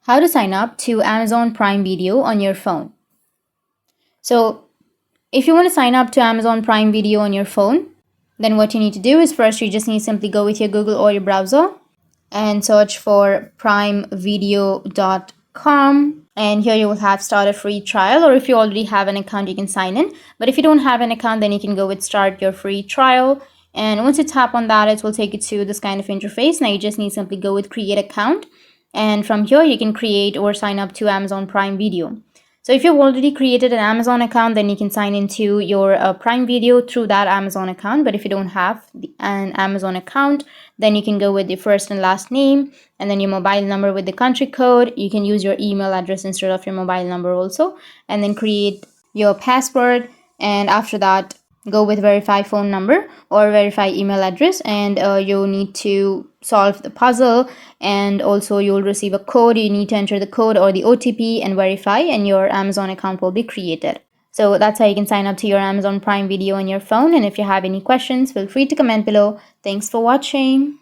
How to sign up to Amazon Prime Video on your phone. So if you want to sign up to Amazon Prime Video on your phone, then what you need to do is first you just need to simply go with your Google or your browser and search for primevideo.com, and here you will have start a free trial, or if you already have an account you can sign in, but if you don't have an account then you can go with start your free trial. And once you tap on that, it will take you to this kind of interface. Now you just need to simply go with create account, and from here you can create or sign up to Amazon Prime Video. So if you've already created an Amazon account, then you can sign into your Prime Video through that Amazon account. But if you don't have an Amazon account, then you can go with the first and last name and then your mobile number with the country code. You can use your email address instead of your mobile number also, and then create your password. And after that, go with verify phone number or verify email address, and you need to solve the puzzle, and also you'll receive a code. You need to enter the code or the OTP and verify, and your Amazon account will be created. So that's how you can sign up to your Amazon Prime Video on your phone. And if you have any questions, feel free to comment below. Thanks for watching.